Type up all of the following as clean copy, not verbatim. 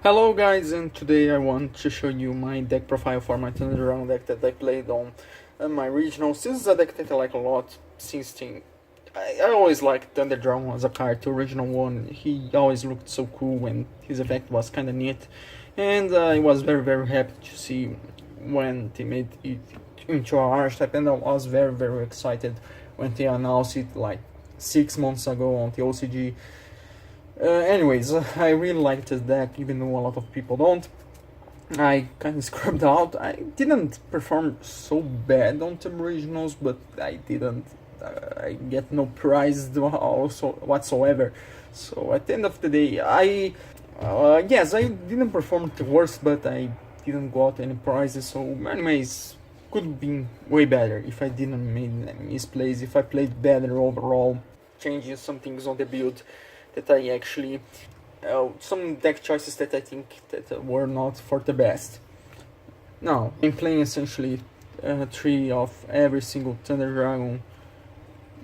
Hello guys, and today I want to show you my deck profile for my Thunder Dragon deck that I played on my regionals. This is a deck that I like a lot since I always liked Thunder Dragon as a card to original one. He always looked so cool when his effect was kinda neat. And I was very happy to see when they made it into a archetype, and I was very excited when they announced it like 6 months ago on the OCG. Anyways, I really liked this deck, even though a lot of people don't. I kind of scrubbed out. I didn't perform so bad on the regionals, but I didn't. I get no prize also whatsoever. So at the end of the day, yes, I didn't perform the worst, but I didn't got any prizes. So anyways, could have been way better if I didn't make misplays. If I played better overall, changing some things on the build that I actually some deck choices that I think that were not for the best. Now I'm playing essentially 3 of every single Thunder Dragon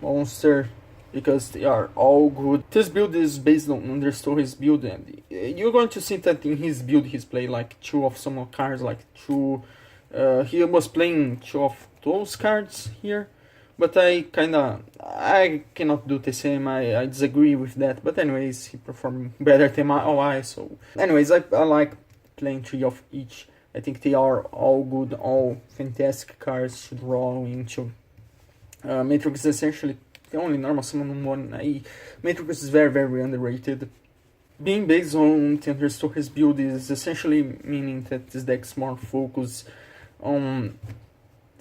monster because they are all good. This build is based on Understory's build, and you're going to see that in his build he's played like 2 of some cards, like 2. He was playing 2 of those cards here. But I cannot do the same. I disagree with that. But anyways, he performed better than my OI. So anyways, I like playing 3 of each. I think they are all good, all fantastic cards to draw into. Matrix is essentially the only normal summon one. Matrix is very underrated. Being based on Thunder Story's build is essentially meaning that this deck's more focused on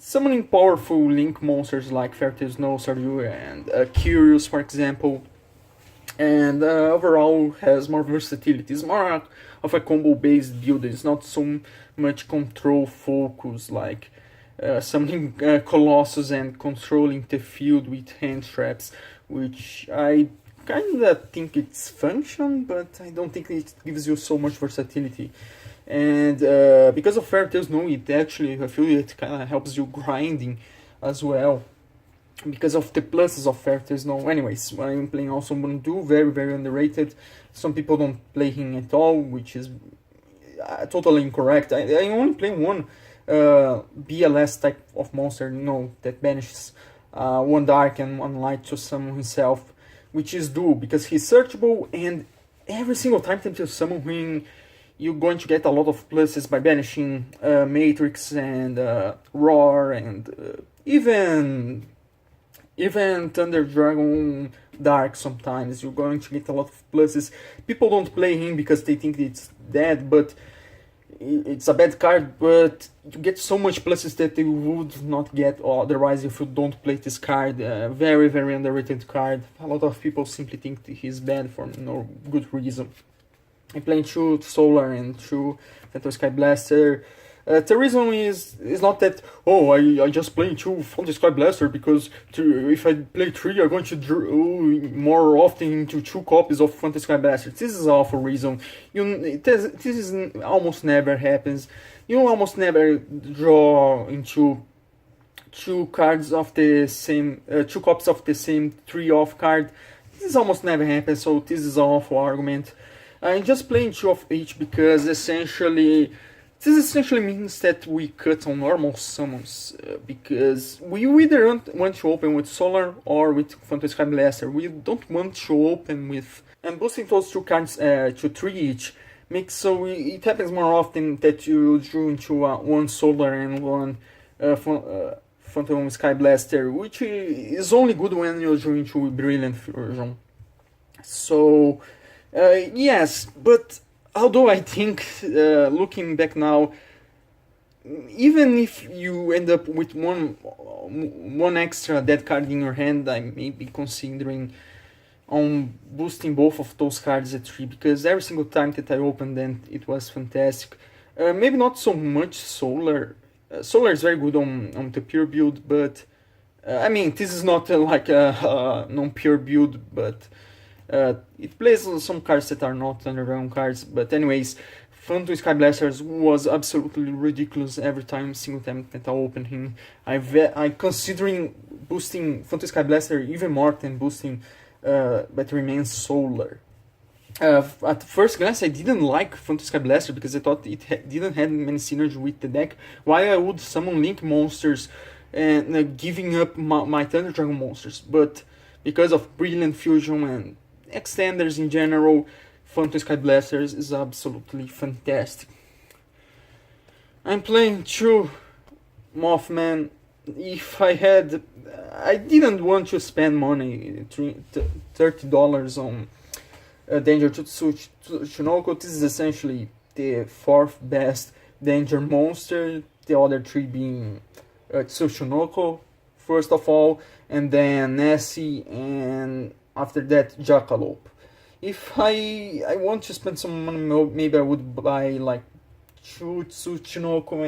summoning powerful link monsters like Fairytale Snow, Stardew, and Curious, for example, and overall has more versatility. It's more of a combo-based build. It's not so much control focus like summoning Colossus and controlling the field with hand traps, which I kinda think it's function, but I don't think it gives you so much versatility. And because of Fairytale Snow, it actually, I feel it kind of helps you grinding as well. Because of the pluses of Fairytale Snow. Anyways, I'm playing also Mundu, very underrated. Some people don't play him at all, which is totally incorrect. I only play one BLS type of monster, that banishes 1 dark and 1 light to summon himself, which is dual, because he's searchable, and every single time that you summon him, you're going to get a lot of pluses by banishing Matrix and Roar and even Thunder Dragon Dark sometimes. You're going to get a lot of pluses. People don't play him because they think it's dead, but it's a bad card, but you get so much pluses that you would not get otherwise if you don't play this card. Very underrated card. A lot of people simply think he's bad for no good reason. I'm playing 2 Solar and 2 Phantom Sky Blaster. The reason is not that, I just play 2 Phantom Sky Blaster because if I play 3 I'm going to draw more often into 2 copies of Phantom Sky Blaster. This is all for reason. This is almost never happens. You almost never draw into 2 cards of the same, 2 copies of the same 3 off card. This almost never happens, so this is all for argument. I'm just playing 2 of each because this essentially means that we cut on normal summons, because we either want to open with Solar or with Phantom Sky Blaster. We don't want to open with, and boosting those 2 cards to 3 each makes so it happens more often that you drew into 1 Solar and 1 Phantom Sky Blaster, which is only good when you drew into Brilliant Fusion. So yes, but although I think, looking back now, even if you end up with one extra dead card in your hand, I may be considering on boosting both of those cards at 3, because every single time that I opened them, it was fantastic. Maybe not so much Solar. Solar is very good on the pure build, but I mean, this is not like a non-pure build, but it plays on some cards that are not underground cards. But anyways, Phantom Sky Blasters was absolutely ridiculous every single time that I open him. I'm considering boosting Phantom Sky Blaster even more than boosting Battery Man Solar. At first glance, I didn't like Phantom Sky Blaster because I thought it didn't have many synergy with the deck. Why I would summon Link monsters and giving up my Thunder Dragon monsters, but because of Brilliant Fusion and extenders in general, Phantom Sky Blasters is absolutely fantastic. I'm playing 2 Mothman. If I didn't want to spend money, $30 on Danger Tsunoko. This is essentially the 4th best Danger monster, the other 3 being Tsunoko, first of all, and then Nessie, and after that Jackalope. If I want to spend some money, maybe I would buy like 2 Tsunoko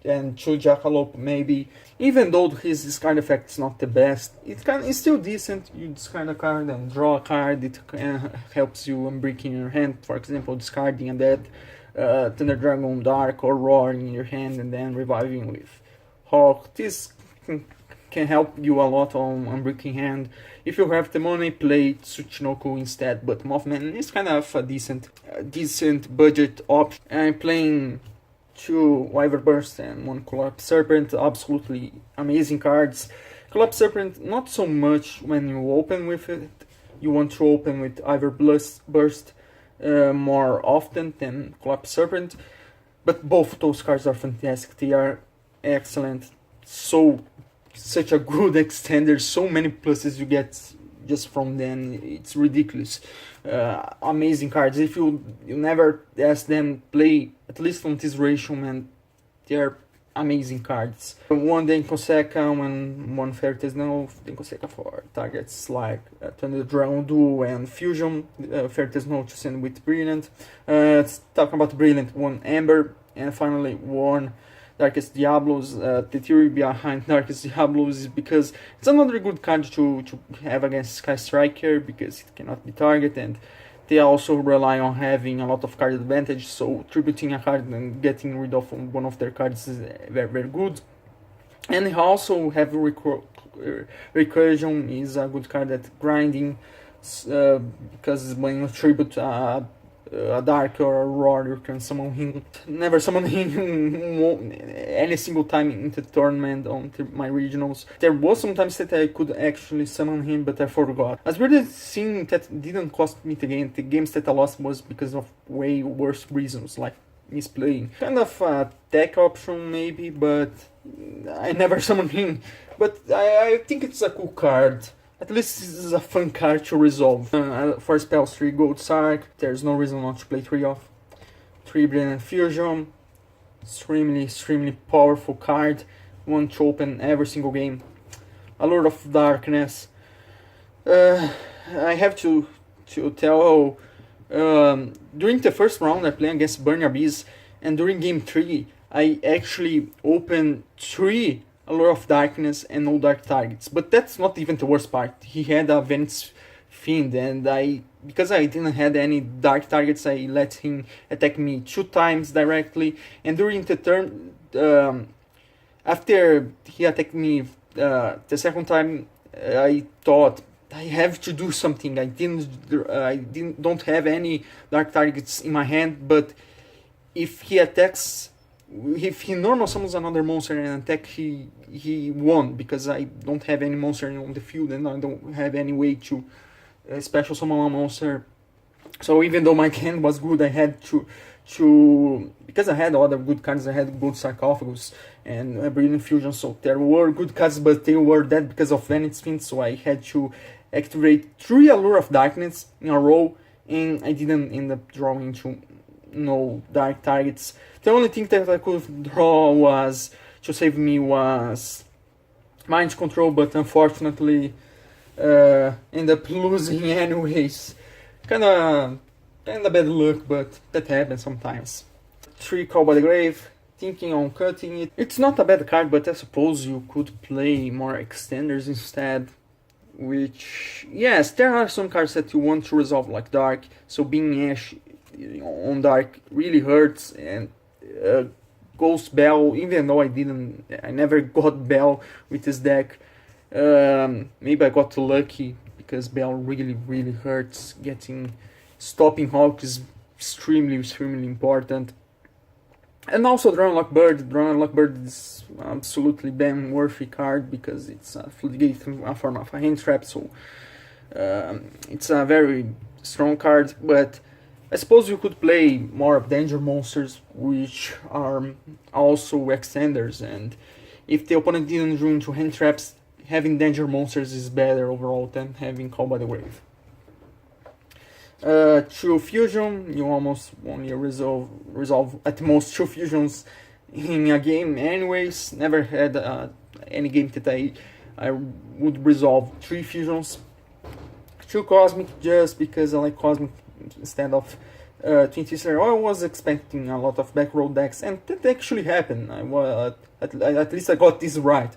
and 2 Jackalope maybe. Even though his discard effect is not the best, it's still decent. You discard a card and draw a card. It helps you unbreaking your hand. For example, discarding a dead Thunder Dragon Dark or Roar in your hand and then reviving with Hawk. This can help you a lot on unbreaking hand. If you have the money, play Tsuchinoko instead, but Mothman is kind of a decent budget option. I'm playing 2 Wyver Burst and 1 Collapse Serpent, absolutely amazing cards. Collapse Serpent, not so much when you open with it. You want to open with Wyver Burst more often than Collapse Serpent, but both of those cards are fantastic. They are excellent. Such a good extender, so many pluses you get just from them, it's ridiculous. Amazing cards. If you never ask them, play at least on this ratio, man, they're amazing cards. 1 Denkoseca and 1 Fairy Snow. Denkoseca for targets like Thunder Dragon Duo and Fusion. Fairy Snow to send with Brilliant. Talking about Brilliant, 1 Ember, and finally 1 Darkest Diablos. The theory behind Darkest Diablos is because it's another good card to have against Sky Striker, because it cannot be targeted, and they also rely on having a lot of card advantage, so tributing a card and getting rid of one of their cards is very, very good. And they also have Recursion is a good card at grinding, because when you tribute a Dark or a Roar, you can summon him. Never summon him any single time in the tournament on my regionals. There was sometimes that I could actually summon him, but I forgot. As weird thing that didn't cost me the game. The games that I lost was because of way worse reasons, like misplaying. Kind of a deck option maybe, but I never summoned him. But I think it's a cool card. At least this is a fun card to resolve. For spells, 3 Gold Sark, there's no reason not to play 3 off. 3 Brilliant Fusion, extremely powerful card, one to open every single game. Allure of Darkness. I have to tell, during the first round I played against Burning Abyss, and during game 3 I actually opened 3 Allure of Darkness and no dark targets. But that's not even the worst part. He had a Venice Fiend, and because I didn't have any dark targets, I let him attack me 2 times directly. And during the turn, after he attacked me the second time, I thought I have to do something. I don't have any dark targets in my hand, but if he normal summons another monster and attack, he won, because I don't have any monster on the field and I don't have any way to special summon a monster. So even though my hand was good, I had to because I had other good cards. I had good Sarcophagus and Brilliant Fusion, so there were good cards, but they were dead because of Venice Fiend, so I had to activate 3 Allure of Darkness in a row, and I didn't end up drawing no dark targets. The only thing that I could draw to save me was Mind Control, but unfortunately end up losing anyways. Kinda bad luck, but that happens sometimes. 3 Call by the Grave, thinking on cutting it. It's not a bad card, but I suppose you could play more extenders instead. Which, yes, there are some cards that you want to resolve, like Dark, so being Ash on Dark really hurts, and Ghost Bell, even though I never got Bell with this deck. Maybe I got lucky, because Bell really hurts getting stopping Hawk is extremely important. And also Drawn Lockbird. Drawn Lockbird is absolutely ban worthy card because it's a floodgate in a form of a hand trap, so it's a very strong card. But I suppose you could play more of danger monsters, which are also extenders, and if the opponent didn't run into hand traps, having danger monsters is better overall than having Call by the Wave. True Fusion, you almost only resolve at most 2 fusions in a game anyways. Never had any game that I would resolve 3 fusions. True Cosmic, just because I like Cosmic instead of Twin Twister. I was expecting a lot of back row decks, and that actually happened. At least I got this right.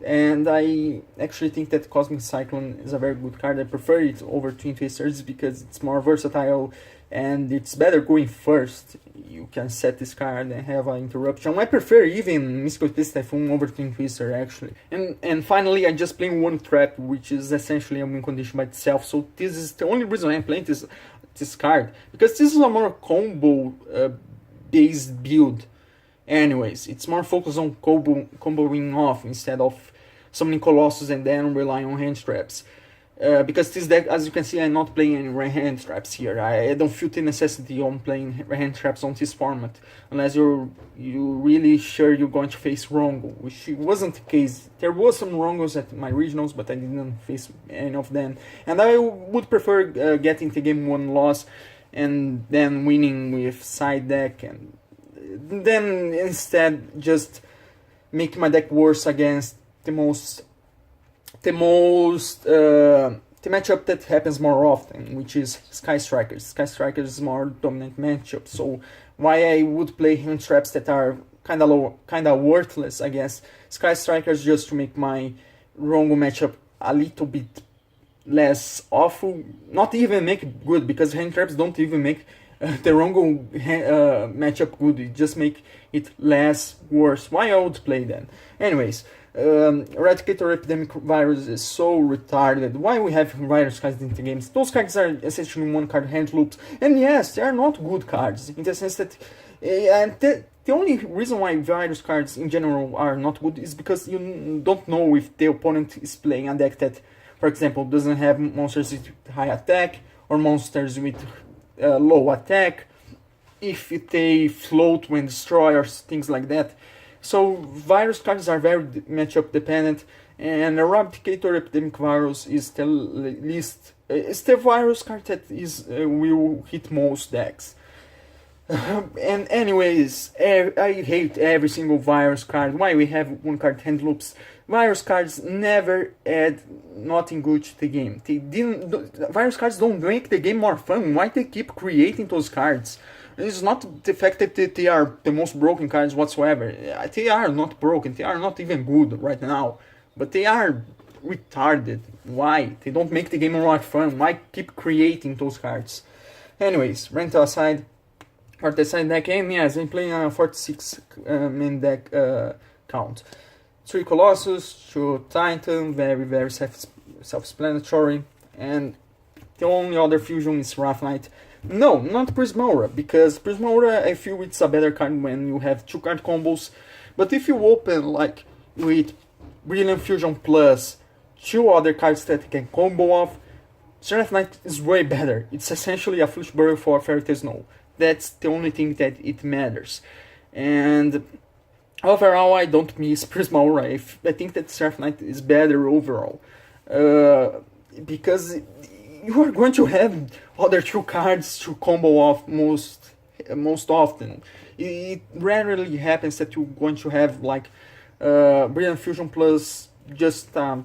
And I actually think that Cosmic Cyclone is a very good card. I prefer it over Twin Twisters because it's more versatile and it's better going first. You can set this card and have an interruption. I prefer even Mystical Space Typhoon over Twin Twister actually. And finally, I just play one trap, which is essentially a win condition by itself. So this is the only reason I'm playing this card, because this is a more combo based build. Anyways, it's more focused on comboing off instead of summoning Colossus and then relying on hand traps. Because this deck, as you can see, I'm not playing any hand traps here. I don't feel the necessity on playing hand traps on this format, unless you're really sure you're going to face Rongo, which wasn't the case. There was some Rongos at my regionals, but I didn't face any of them. And I would prefer getting the game 1 loss and then winning with side deck, and then instead just make my deck worse against the matchup that happens more often, which is Sky Strikers. Sky Strikers is more dominant matchup, so why I would play hand traps that are kinda worthless against Sky Strikers, just to make my Rongo matchup a little bit less awful. Not even make it good, because hand traps don't even make the Rongo matchup good. It just make it less worse. Why I would play that? Anyways, Eradicator Epidemic Virus is so retarded. Why we have virus cards in the games? Those cards are essentially 1-card hand loops, and yes, they are not good cards in the sense that the only reason why virus cards in general are not good is because you don't know if the opponent is playing a deck that, for example, doesn't have monsters with high attack or monsters with low attack, if they float when destroy or things like that. So virus cards are very matchup dependent, and Eradicator Epidemic Virus is the least. It's the virus card that will hit most decks. And anyways, I hate every single virus card. Why we have 1-card hand loops? Virus cards never add nothing good to the game. Virus cards don't make the game more fun. Why they keep creating those cards? It's not the fact that they are the most broken cards whatsoever. They are not broken. They are not even good right now. But they are retarded. Why? They don't make the game more fun. Why keep creating those cards? Anyways, rental aside. For the side deck, and yes, I'm playing a 46 main deck count. 3 Colossus, 2 Titan, very self-explanatory, and the only other fusion is Wrath Knight. No, not Prisma, because Prisma I feel it's a better card when you have 2-card combos, but if you open like with Brilliant Fusion plus 2 other cards that you can combo off, Wrath Knight is way better. It's essentially a Flesh Burrow for Fairy Tail Snow. That's the only thing that it matters. And overall, I don't miss Prisma Aura. I think that Seraph Knight is better overall. Because you are going to have other 2 cards to combo off most often. It rarely happens that you're going to have like Brilliant Fusion plus just I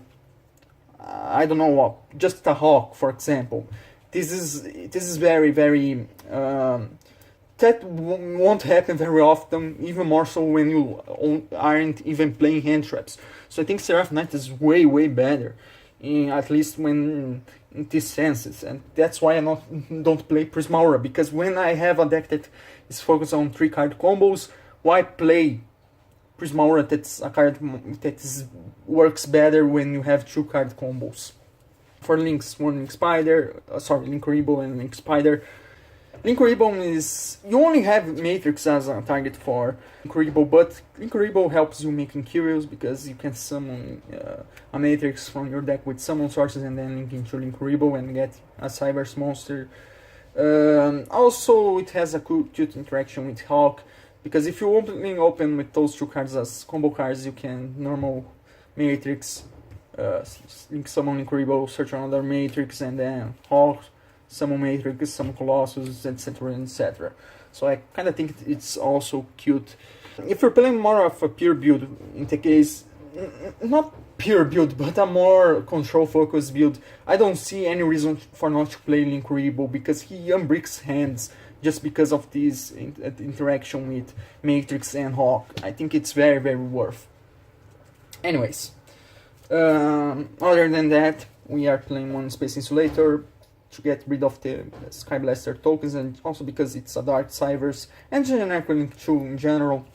don't know what, just a Hawk, for example. This is very that won't happen very often, even more so when you aren't even playing hand traps. So I think Seraph Knight is way better, at least when in these senses, and that's why I don't play Prisma Aura, because when I have a deck that is focused on 3-card combos, why play Prisma Aura? That's a card that works better when you have 2-card combos. For links, one Link Spider, Link Rebo and Link Spider. Linkuriboh is... You only have Matrix as a target for Linkuriboh, but Linkuriboh helps you making Curios because you can summon a Matrix from your deck with summon sources and then link into Linkuriboh and get a Cyberse monster. Also, it has a cute interaction with Hawk, because if you open with those two cards as combo cards, you can normal Matrix, link summon Linkuriboh, search another Matrix, and then Hawk, summon Matrix, summon Colossus, etc, etc. So I kind of think it's also cute. If you're playing more of a pure build, in the case, not pure build, but a more control focused build, I don't see any reason for not to play Linkuriboh, because he unbricks hands just because of this interaction with Matrix and Hawk. I think it's very, very worth. Anyways, other than that, we are playing one Space Insulator to get rid of the Skyblaster tokens, and also because it's a Dark Cyberse, and generic Link 2 in general.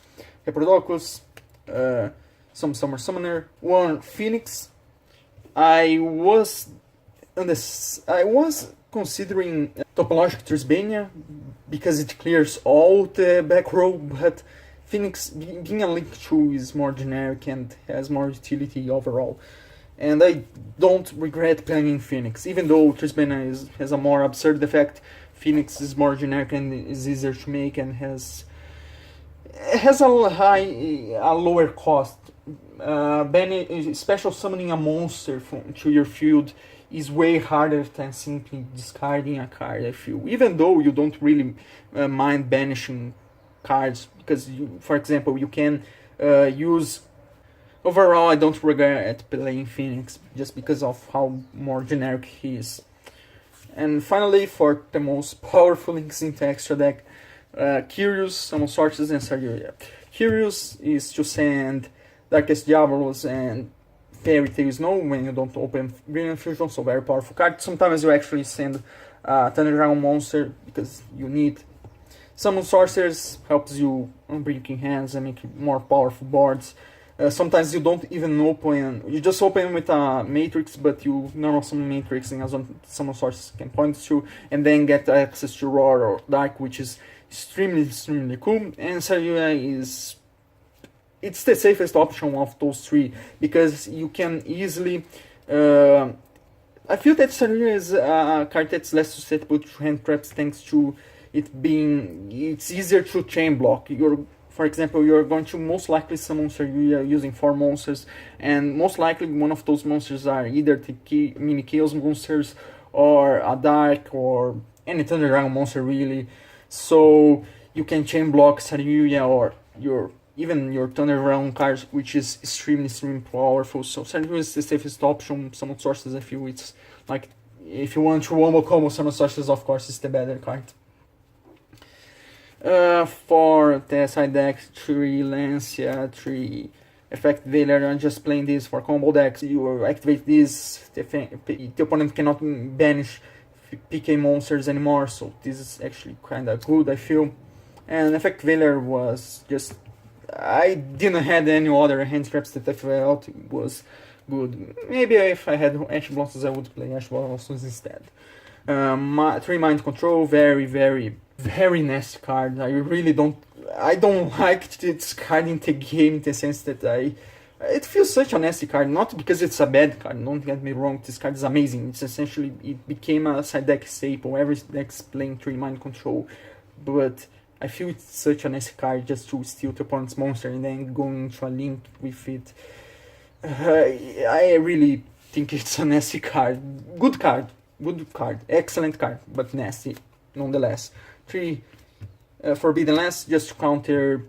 Reprodocus, some Summer Summoner, one Phoenix. I was considering Topologic Trisbania because it clears all the back row, but Phoenix, being a Link 2, is more generic and has more utility overall. And I don't regret playing Phoenix, even though Trisbania has a more absurd effect. Phoenix is more generic and is easier to make and has a lower cost. Special summoning a monster to your field is way harder than simply discarding a card, I feel. Even though you don't really mind banishing cards, because, for example, you can use... Overall, I don't regret playing Phoenix, just because of how more generic he is. And finally, for the most powerful links in the extra deck, Curious, Summon Sources, and Sageruia. Curious is to send Darkest Diabolos and Fairy Tail Snow when you don't open Brilliant Fusion, so very powerful card. Sometimes you actually send Thunder Dragon Monster because you need. Summon Sorcerers helps you unbreaking hands and make more powerful boards. Sometimes you don't even open, you just open with a Matrix, but you normal summon Matrix and as Summon Sources can point to, and then get access to Roar or Dark, which is extremely cool. And Sageruia is... it's the safest option of those three, because you can easily... I feel that Sageruia is a card that's less susceptible to hand traps thanks to it being... it's easier to chain block. For example, you're going to most likely summon Sageruia using 4 monsters, and most likely one of those monsters are either the mini Chaos monsters, or a Dark, or any Thunder Dragon monster really. So you can chain block Sageruia or even your Thunder Dragon cards, which is extremely powerful. So Sageruia is the safest option. Summon Sources, I feel it's like, if you want to wombo combo Summon Sources, of course, it's the better card. For the side deck, 3 Lancia, 3 Effect Veiler, I'm just playing this for combo decks. You activate this, the opponent cannot banish PK monsters anymore, so this is actually kinda good, I feel. And Effect Veiler was just... I didn't have any other hand traps that I felt was good. Maybe if I had Ash Blossoms, I would play Ash Blossoms instead. 3 Mind Control, very nasty card. I don't like this card in the game, in the sense that it feels such a nasty card, not because it's a bad card, don't get me wrong, this card is amazing. It's essentially, it became a side deck staple, every deck's playing 3 Mind Control, but I feel it's such a nasty card just to steal the opponent's monster and then go into a link with it. I really think it's a nasty card. Good card, excellent card, but nasty nonetheless. 3 Forbidden Lance, just to counter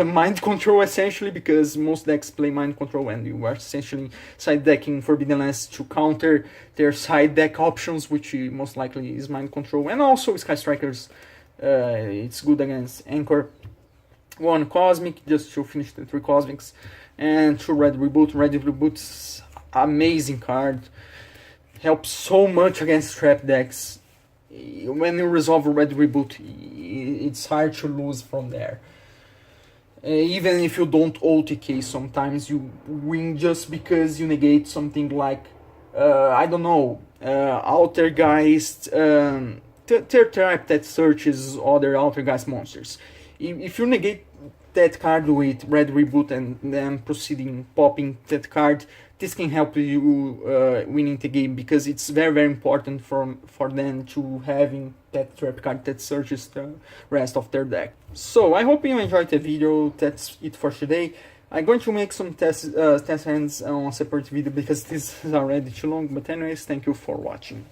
Mind Control, essentially, because most decks play Mind Control and you are essentially side decking Forbidden Lance to counter their side deck options, which most likely is Mind Control. And also Sky Strikers, it's good against Anchor. 1 Cosmic, just to finish the 3 Cosmics, and 2 Red Reboot. Red Reboot's amazing card, helps so much against trap decks. When you resolve a Red Reboot, it's hard to lose from there. Even if you don't OTK, sometimes you win just because you negate something like, I don't know, Altergeist, third trap that searches other Altergeist monsters. If you negate that card with red reboot and then proceeding popping that card, this can help you winning the game, because it's very important for them to having that trap card that searches the rest of their deck. So I hope you enjoyed the video. That's it for today. I'm going to make some test hands on a separate video because this is already too long. But anyways, thank you for watching.